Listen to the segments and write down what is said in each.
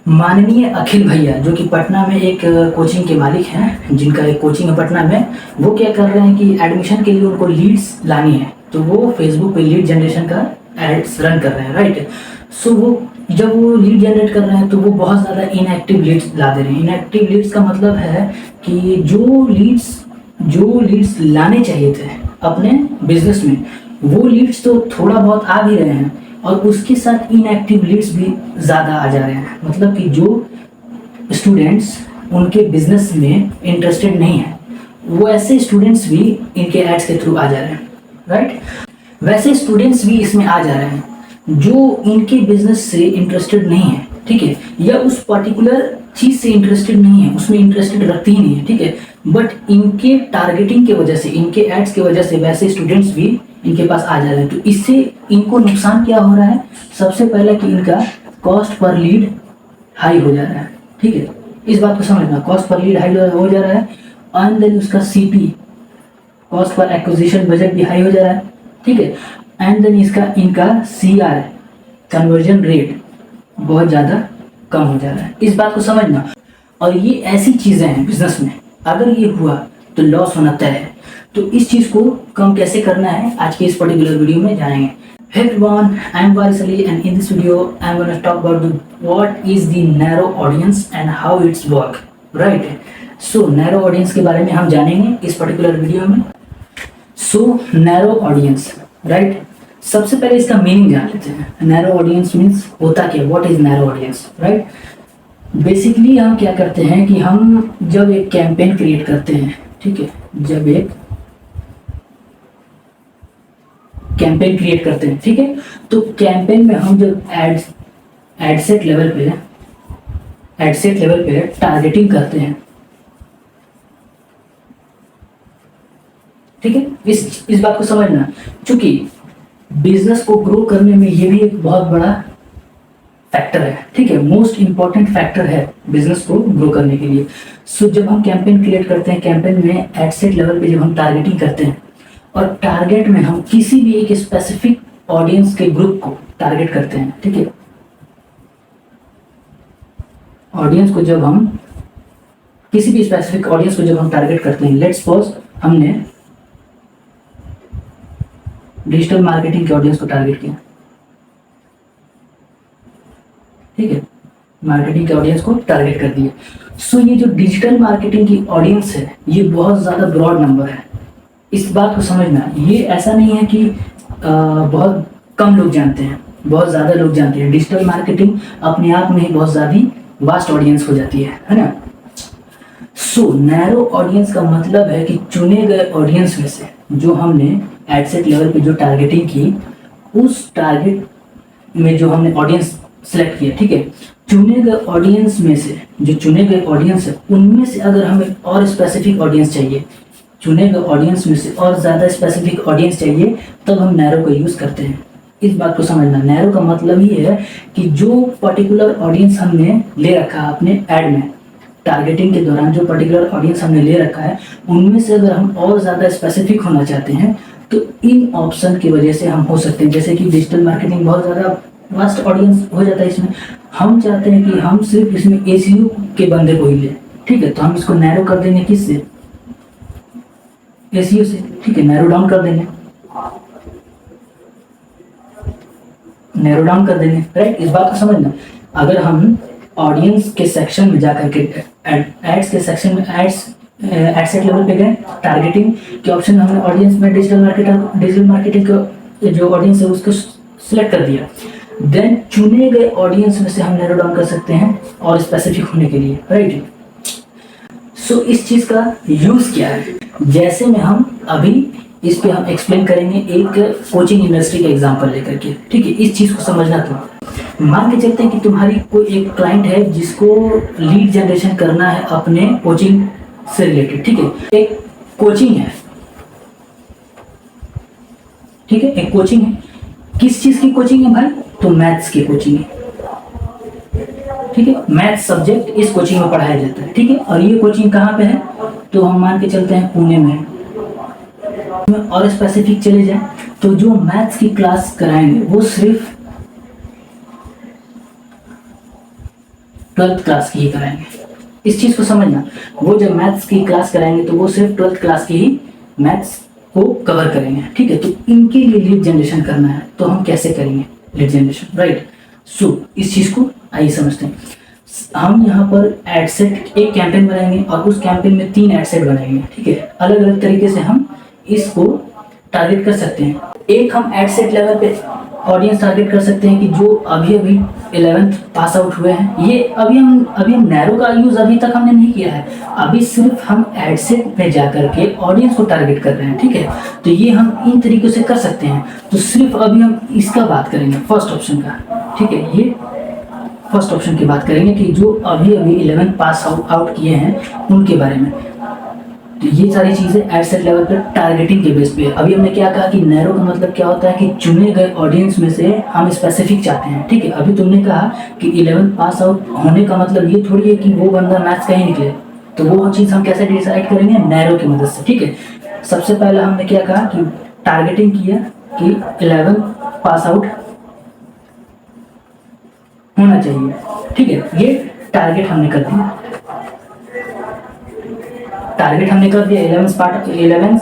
माननीय अखिल भैया जो कि पटना में एक कोचिंग के मालिक हैं, जिनका एक कोचिंग है पटना में, वो क्या कर रहे हैं कि एडमिशन के लिए उनको लीड्स लानी है, तो वो फेसबुक पे लीड जनरेशन का एड्स रन कर रहे हैं, राइट। सो वो जब वो लीड जनरेट कर रहे हैं तो वो बहुत ज़्यादा इनएक्टिव लीड्स ला दे रहे हैं। इनएक्टिव लीड्स का मतलब है कि जो लीड्स लाने चाहिए थे अपने बिजनेस में, वो लीड्स तो थोड़ा बहुत आ भी रहे हैं और उसके साथ इनएक्टिव लीड्स भी ज़्यादा आ जा रहे हैं। मतलब कि जो स्टूडेंट्स उनके बिजनेस में इंटरेस्टेड नहीं है, वो ऐसे स्टूडेंट्स भी इनके एड्स के थ्रू आ जा रहे हैं, राइट। वैसे स्टूडेंट्स भी इसमें आ जा रहे हैं जो इनके बिजनेस से इंटरेस्टेड नहीं है, ठीक है, या उस पर्टिकुलर चीज़ से इंटरेस्टेड नहीं है, उसमें इंटरेस्टेड रखते ही नहीं है, ठीक है, बट इनके टारगेटिंग की वजह से, इनके एड्स की वजह से वैसे स्टूडेंट्स भी इनके पास आ जा रहे हैं। तो इससे इनको नुकसान क्या हो रहा है? सबसे पहले कि इनका कॉस्ट पर लीड हाई हो जा रहा है, ठीक है, इस बात को समझना, कॉस्ट पर लीड हाई हो जा रहा है। एंड देन उसका CP, cost per acquisition budget भी हाई हो जा रहा है, ठीक है। एंड देन इनका सीआर, कन्वर्जन रेट, बहुत ज़्यादा कम हो जा रहा है, इस बात को समझना। और ये ऐसी चीज़ें हैं बिजनेस में, अगर ये हुआ तो लॉस होना तय है। तो इस चीज़ को कम कैसे करना है, आज के इस पर्टिकुलर वीडियो में जानेंगे। Hey everyone, I am Waris Ali and in this video I am going to talk about what is the narrow audience and how it's work, right? So narrow audience के बारे में हम जानेंगे इस particular video में। So narrow audience, right? सबसे पहले इसका मीनिंग जान लेते हैं। नैरो ऑडियंस मीन्स होता क्या, what is narrow audience, right. Basically हम क्या करते हैं कि हम जब एक कैंपेन क्रिएट करते हैं, ठीक है, जब एक कैंपेन क्रिएट करते हैं, ठीक है, तो कैंपेन में हम जब एडसेट लेवल पे टारगेटिंग करते हैं, ठीक है, इस बात को समझना। चूंकि बिजनेस को ग्रो करने में ये भी एक बहुत बड़ा फैक्टर है, ठीक है, मोस्ट इंपॉर्टेंट फैक्टर है बिजनेस को ग्रो करने के लिए। सो जब हम कैंपेन क्रिएट करते हैं, कैंपेन में एडसेट लेवल पे जब हम टारगेटिंग करते हैं और टारगेट में हम किसी भी एक स्पेसिफिक ऑडियंस के ग्रुप को टारगेट करते हैं, ठीक है, ऑडियंस को जब हम किसी भी स्पेसिफिक ऑडियंस को जब हम टारगेट करते हैं, लेट्स सपोज हमने डिजिटल मार्केटिंग के ऑडियंस को टारगेट किया, ठीक है, मार्केटिंग के ऑडियंस को टारगेट कर दिया। सो ये जो डिजिटल मार्केटिंग की ऑडियंस है, ये बहुत ज़्यादा ब्रॉड नंबर है, इस बात को समझना। ये ऐसा नहीं है कि बहुत कम लोग जानते हैं, बहुत ज़्यादा लोग जानते हैं। डिजिटल मार्केटिंग अपने आप में ही बहुत ज़्यादा वास्ट ऑडियंस हो जाती है ना। सो नैरो ऑडियंस का मतलब है कि चुने गए ऑडियंस में से जो हमने एडसेट लेवल पे जो टारगेटिंग की, उस टारगेट में जो हमने ऑडियंस सेलेक्ट किया, ठीक है, चुने गए ऑडियंस में से जो चुने गए ऑडियंस है, उनमें से अगर हमें और स्पेसिफिक ऑडियंस चाहिए, चुने गए ऑडियंस में से और ज़्यादा स्पेसिफिक ऑडियंस चाहिए, तब हम नैरो का यूज़ करते हैं। इस बात को समझना। नैरो का मतलब ही है कि जो पर्टिकुलर ऑडियंस हमने ले रखा है अपने ऐड में, टारगेटिंग के दौरान जो पर्टिकुलर ऑडियंस हमने ले रखा है, उनमें से अगर हम और ज़्यादा स्पेसिफिक होना चाहते हैं तो इन ऑप्शन की वजह से हम हो सकते हैं। जैसे कि डिजिटल मार्केटिंग बहुत ज़्यादा वास्ट ऑडियंस हो जाता है, इसमें हम चाहते हैं कि हम सिर्फ इसमें एसीओ के बंदे को ही लें, ठीक है, तो हम इसको नैरो कर देंगे, किससे, एसीओ से, ठीक है, नैरो डाउन कर देंगे, राइट। इस बात को समझना। अगर हम ऑडियंस के सेक्शन में जाकर के एड्स के सेक्शन में एडसेट लेवल पे गए, टारगेटिंग के ऑप्शन हमने ऑडियंस में डिजिटल मार्केटिंग का जो ऑडियंस है उसको सिलेक्ट कर दिया, देन चुने गए ऑडियंस में से हम नैरो डाउन कर सकते हैं और स्पेसिफिक होने के लिए, राइट। सो इस चीज़ का यूज़ क्या है, जैसे में हम अभी इस पे हम एक्सप्लेन करेंगे एक कोचिंग इंडस्ट्री का एग्जांपल लेकर के, ठीक है। इस चीज़ को समझना। तो मान के चलते हैं कि तुम्हारी कोई एक क्लाइंट है जिसको लीड जनरेशन करना है अपने कोचिंग से रिलेटेड, ठीक है, एक कोचिंग है, ठीक है, एक कोचिंग है। किस चीज़ की कोचिंग है भाई? तो मैथ्स की कोचिंग है, ठीक है, मैथ्स सब्जेक्ट इस कोचिंग में पढ़ाया जाता है, ठीक है। और ये कोचिंग कहाँ पे है? तो हम मान के चलते हैं पुणे में है। और स्पेसिफिक चले जाएं तो जो मैथ्स की क्लास कराएंगे वो सिर्फ ट्वेल्थ क्लास की ही कराएंगे। इस चीज़ को समझना, वो जब मैथ्स की क्लास कराएंगे तो वो सिर्फ ट्वेल्थ क्लास की ही मैथ्स को कवर करेंगे, ठीक है। तो इनके लिए लीड जनरेशन करना है, तो हम कैसे करेंगे लीड जनरेशन, राइट। सो इस चीज़ को आइए समझते हैं। हम यहाँ पर एड सेट एक कैंपेन बनाएंगे और उस कैंपेन में 3 एड सेट बनाएंगे, ठीक है। अलग अलग तरीके से हम इसको टारगेट कर सकते हैं। एक हम एड सेट लेवल पे ऑडियंस टारगेट कर सकते हैं कि जो अभी 11th पास आउट हुए हैं। ये अभी हम नैरो का यूज़ अभी तक हमने नहीं किया है, अभी सिर्फ हम एड सेट पे जा करके ऑडियंस को टारगेट कर रहे हैं, ठीक है। तो ये हम इन तरीक़ों से कर सकते हैं। तो सिर्फ अभी हम इसका बात करेंगे, फर्स्ट ऑप्शन का, ठीक है। ये फर्स्ट ऑप्शन की बात करेंगे कि जो अभी 11th पास आउट किए हैं उनके बारे में। तो ये सारी चीज़ें एड सेट लेवल पर टारगेटिंग के बेस पे। अभी हमने क्या कहा कि नैरो का मतलब क्या होता है कि चुने गए ऑडियंस में से हम स्पेसिफिक चाहते हैं, ठीक है। अभी तुमने कहा कि 11th पास आउट होने का मतलब ये थोड़ी है कि वो बंदा मैथ्स का ही निकले, तो वो चीज़ हम कैसे डिसाइड करेंगे, नैरो की मदद से, ठीक है। सबसे पहला हमने क्या कहा कि टारगेटिंग किया कि 11th पास आउट होना चाहिए, ठीक है। ये टारगेट हमने कर दिया, 11th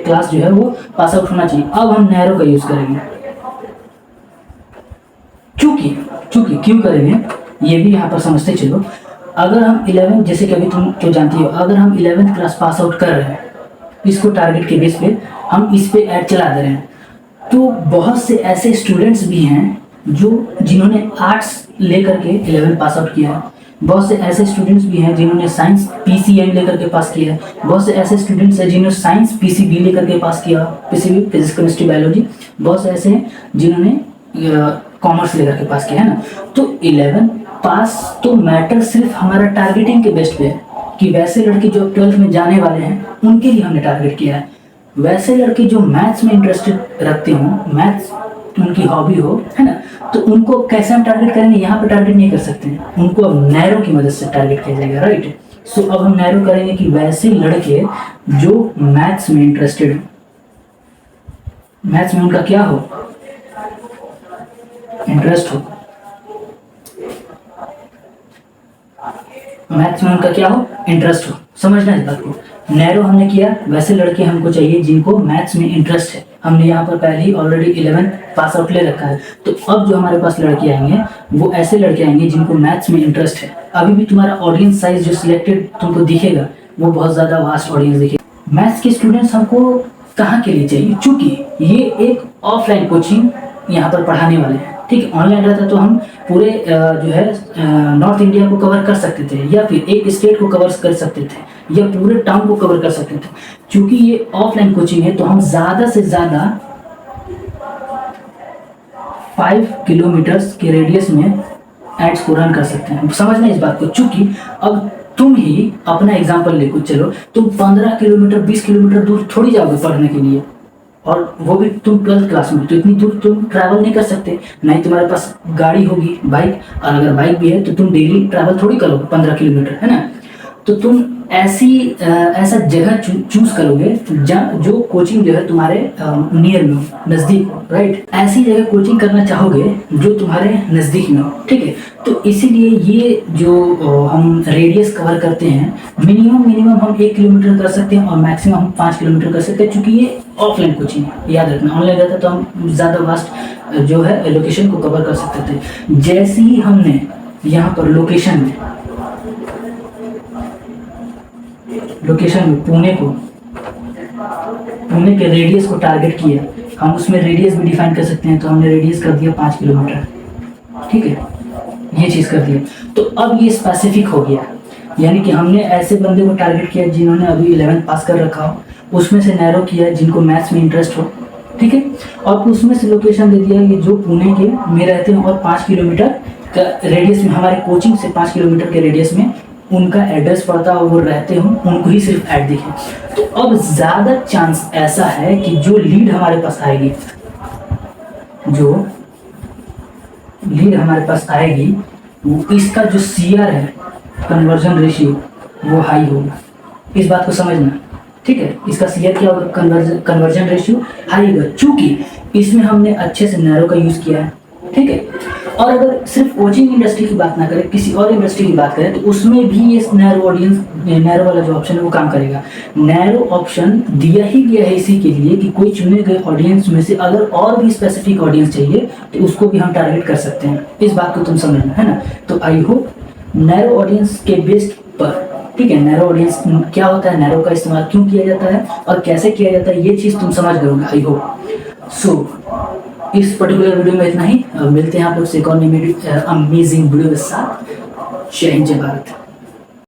क्लास जो है वो पास आउट होना चाहिए। अब हम नैरो का यूज करेंगे, चूंकि क्यों करेंगे ये भी यहाँ पर समझते चलो। अगर हम 11 जैसे कि अभी तुम तो जानती हो, अगर हम 11th क्लास पास आउट कर रहे हैं, इसको टारगेट के बेस पे हम इस पे ऐड चला दे रहे हैं, तो बहुत से ऐसे स्टूडेंट्स भी हैं जिन्होंने आर्ट्स लेकर के 11 पास आउट किया है। बहुत से ऐसे स्टूडेंट्स भी हैं जिन्होंने साइंस PCM लेकर के पास किया है। बहुत से ऐसे स्टूडेंट्स हैं जिन्होंने साइंस PCB लेकर के पास किया, PCB फिजिक्स केमिस्ट्री बायोलॉजी। बहुत से ऐसे हैं जिन्होंने कॉमर्स लेकर के पास किया है ना। तो 11 पास तो मैटर सिर्फ हमारा टारगेटिंग के बेस पे है कि वैसे लड़के जो 12th में जाने वाले हैं उनके लिए हमने टारगेट किया है। वैसे लड़के जो मैथ्स में इंटरेस्टेड रखते हों, मैथ्स उनकी हॉबी हो, है ना, तो उनको कैसे हम टारगेट करेंगे, यहाँ पे टारगेट नहीं कर सकते हैं, उनको अब नैरो की मदद से टारगेट किया जाएगा, राइट। सो अब हम नैरो करेंगे कि वैसे लड़के जो मैथ्स में इंटरेस्टेड, मैथ्स में उनका क्या हो, इंटरेस्ट हो, मैथ्स में उनका क्या हो, इंटरेस्ट हो। समझना इस बात को। नैरो हमने किया, वैसे लड़के हमको चाहिए जिनको मैथ्स में इंटरेस्ट है। हमने यहाँ पर पहले ही ऑलरेडी 11 पास आउट ले रखा है। तो अब जो हमारे पास लड़के आएंगे वो ऐसे लड़के आएंगे जिनको मैथ्स में इंटरेस्ट है। अभी भी तुम्हारा ऑडियंस साइज जो सिलेक्टेड तुमको दिखेगा वो बहुत ज़्यादा वास्ट ऑडियंस दिखेगा। मैथ्स के स्टूडेंट्स हमको कहाँ के लिए चाहिए, चूँकि ये एक ऑफलाइन कोचिंग यहाँ पर पढ़ाने वाले हैं, ठीक है। ऑनलाइन रहता तो हम पूरे जो है नॉर्थ इंडिया को कवर कर सकते थे, या फिर एक स्टेट को कवर कर सकते थे, या पूरे टाउन को कवर कर सकते थे। क्योंकि ये ऑफलाइन कोचिंग है तो हम ज़्यादा से ज़्यादा 5 किलोमीटर्स के रेडियस में एड्स को रन कर सकते हैं। समझना इस बात को। चूँकि अब तुम ही अपना एग्जाम्पल लेकर चलो, तुम 15 किलोमीटर 20 किलोमीटर दूर थोड़ी जाओगे पढ़ने के लिए, और वो भी तुम 12th क्लास में, तो इतनी दूर तुम ट्रैवल नहीं कर सकते। नहीं तुम्हारे पास गाड़ी होगी, बाइक, और अगर बाइक भी है तो तुम डेली ट्रैवल थोड़ी करोगे 15 किलोमीटर, है ना। तो तुम ऐसा जगह चूज करोगे जो कोचिंग जो है तुम्हारे नियर में हो, नज़दीक हो, राइट। ऐसी जगह कोचिंग करना चाहोगे जो तुम्हारे नज़दीक में हो, ठीक है। तो इसीलिए ये जो हम रेडियस कवर करते हैं, मिनिमम हम 1 किलोमीटर कर सकते हैं और मैक्सिमम हम 5 किलोमीटर कर सकते हैं, क्योंकि ये ऑफलाइन कोचिंग है। याद रखना, ऑनलाइन रहता तो हम ज़्यादा वास्ट जो है लोकेशन को कवर कर सकते थे। जैसे ही हमने यहाँ पर लोकेशन में पुणे के रेडियस को टारगेट किया, हम उसमें रेडियस भी डिफाइन कर सकते हैं। तो हमने रेडियस कर दिया 5 किलोमीटर, ठीक है, ये चीज़ कर दिया। तो अब ये स्पेसिफिक हो गया, यानी कि हमने ऐसे बंदे को टारगेट किया जिन्होंने अभी 11th पास कर रखा हो, उसमें से नैरो किया जिनको मैथ्स में इंटरेस्ट हो, ठीक है, और उसमें से लोकेशन दे दिया कि जो पुणे के में रहते हैं और 5 किलोमीटर का रेडियस में, हमारे कोचिंग से 5 किलोमीटर के रेडियस में उनका एड्रेस पड़ता हो, वो रहते हो, उनको ही सिर्फ ऐड दिखे। तो अब ज़्यादा चांस ऐसा है कि जो लीड हमारे पास आएगी, वो इसका जो CR है, कन्वर्जन रेशियो, वो हाई होगा। इस बात को समझना, ठीक है। इसका CR क्या होगा, कन्वर्जन रेशियो हाई होगा, चूँकि इसमें हमने अच्छे से नैरो का यूज़ किया है, ठीक है। और अगर सिर्फ कोचिंग इंडस्ट्री की बात ना करें, किसी और इंडस्ट्री की बात करें, तो उसमें भी ये नैरो ऑडियंस, नैरो वाला जो ऑप्शन है वो काम करेगा। नैरो ऑप्शन दिया ही गया है इसी के लिए कि कोई चुने गए ऑडियंस में से अगर और भी स्पेसिफिक ऑडियंस चाहिए तो उसको भी हम टारगेट कर सकते हैं। इस बात को तुम समझना है ना। तो आई होप नैरो ऑडियंस के बेस पर, ठीक है, नैरो ऑडियंस क्या होता है, नैरो का इस्तेमाल क्यों किया जाता है और कैसे किया जाता है, ये चीज़ तुम समझ गए होगे आई होप। सो इस पर्टिकुलर वीडियो में इतना ही। मिलते हैं आप लोग से एक और अमेजिंग वीडियो के साथ। जय हिंद, जय भारत।